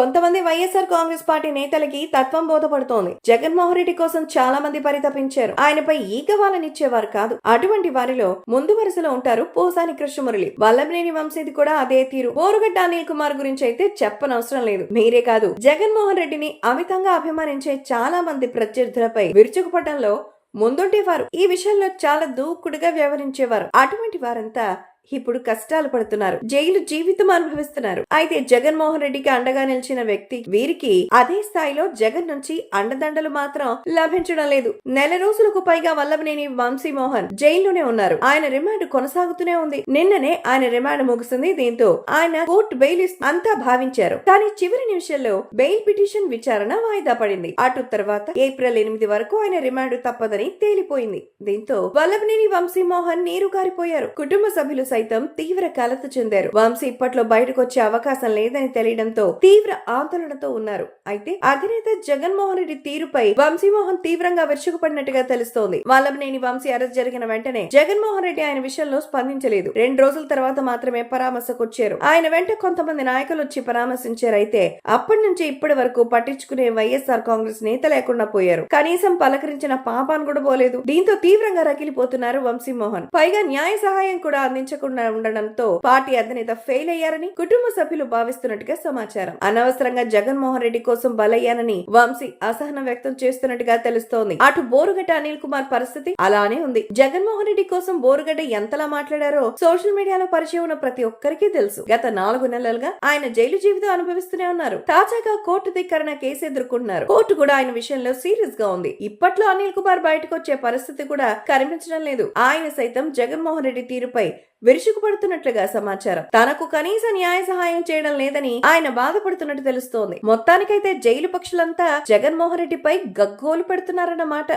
కొంతమంది వైఎస్ఆర్ కాంగ్రెస్ పార్టీ నేతలకి తత్వం బోధపడుతోంది. జగన్మోహన్ రెడ్డి కోసం చాలా మంది పరితపించారు. ఆయనపై ఈగవాలనిచ్చేవారు కాదు. అటువంటి వారిలో ముందు వరుసలో ఉంటారు పోసాని కృష్ణమురళి. వల్లభనేని వంశీది కూడా అదే తీరు. బోరుగడ్డ అనిల్ కుమార్ గురించి అయితే చెప్పనవసరం లేదు. మీరే కాదు, జగన్మోహన్ రెడ్డిని అమితంగా అభిమానించే చాలా మంది ప్రత్యర్థులపై విరుచుకుపడడంలో ముందుండేవారు. ఈ విషయంలో చాలా దూకుడుగా వ్యవహరించేవారు. అటువంటి వారంతా ఇప్పుడు కష్టాలు పడుతున్నారు, జైలు జీవితం అనుభవిస్తున్నారు. అయితే జగన్మోహన్ రెడ్డికి అండగా నిలిచిన వ్యక్తి వీరికి అదే స్థాయిలో జగన్ నుంచి అండదండలు మాత్రం లభించడం లేదు. నెల రోజులకు పైగా వల్లభనేని వంశీమోహన్ జైల్లోనే ఉన్నారు. ఆయన రిమాండ్ కొనసాగుతూనే ఉంది. నిన్ననే ఆయన రిమాండ్ ముగిసింది. దీంతో ఆయన కోర్టు బెయిల్ అంతా భావించారు. కానీ చివరి నిమిషంలో బెయిల్ పిటిషన్ విచారణ వాయిదా పడింది. అటు తర్వాత ఏప్రిల్ 8 వరకు ఆయన రిమాండ్ తప్పదని తేలిపోయింది. దీంతో వల్లభనేని వంశీమోహన్ నీరు కారిపోయారు. కుటుంబ సభ్యులు సైతం తీవ్ర కలత చెందారు. వంశీ ఇప్పట్లో బయటకు వచ్చే అవకాశం లేదని తెలియడంతో తీవ్ర ఆందోళనతో ఉన్నారు. అయితే అధినేత జగన్మోహన్ రెడ్డి తీరుపై వంశీమోహన్ తీవ్రంగా విరుచుకుపడినట్టుగా తెలుస్తోంది. వల్లభనేని వంశీ అరెస్ట్ జరిగిన వెంటనే జగన్మోహన్ రెడ్డి ఆయన విషయంలో స్పందించలేదు. 2 రోజుల తర్వాత మాత్రమే పరామర్శకొచ్చారు. ఆయన వెంట కొంతమంది నాయకులు వచ్చి పరామర్శించారు. అయితే అప్పటి నుంచి ఇప్పటి వరకు పట్టించుకునే వైఎస్ఆర్ కాంగ్రెస్ నేత లేకుండా పోయారు. కనీసం పలకరించిన పాపాను కూడా పోలేదు. దీంతో తీవ్రంగా రగిలిపోతున్నారు వంశీమోహన్. పైగా న్యాయ సహాయం కూడా అందించకుండా ఉండడంతో పార్టీ అధినేత ఫెయిల్ అయ్యారని కుటుంబ సభ్యులు భావిస్తున్నట్టుగా సమాచారం. అనవసరంగా జగన్మోహన్ రెడ్డి కోసం బలయ్యానని వంశీ అసహనం వ్యక్తం చేస్తున్నట్టుగా తెలుస్తోంది. అటు బోరుగడ్డ అనిల్ కుమార్ పరిస్థితి అలానే ఉంది. జగన్మోహన్ రెడ్డి కోసం బోరుగడ్డ ఎంతలా మాట్లాడారో సోషల్ మీడియాలో పరిచయం ఉన్న ప్రతి ఒక్కరికి తెలుసు. గత 4 నెలలుగా ఆయన జైలు జీవితం అనుభవిస్తూనే ఉన్నారు. తాజాగా కోర్టు ధిక్కరణ కేసు ఎదుర్కొంటున్నారు. కోర్టు కూడా ఆయన విషయంలో సీరియస్ గా ఉంది. ఇప్పట్లో అనిల్ కుమార్ బయటకు వచ్చే పరిస్థితి కూడా కనిపించడం లేదు. ఆయన సైతం జగన్మోహన్ రెడ్డి తీరుపై విరుచుకుపడుతున్నట్లుగా సమాచారం. తనకు కనీస న్యాయ సహాయం చేయడం లేదని ఆయన బాధపడుతున్నట్టు తెలుస్తోంది. మొత్తానికైతే జైలు పక్షులంతా జగన్మోహన్ రెడ్డిపై గగ్గోలు పెడుతున్నారన్నమాట.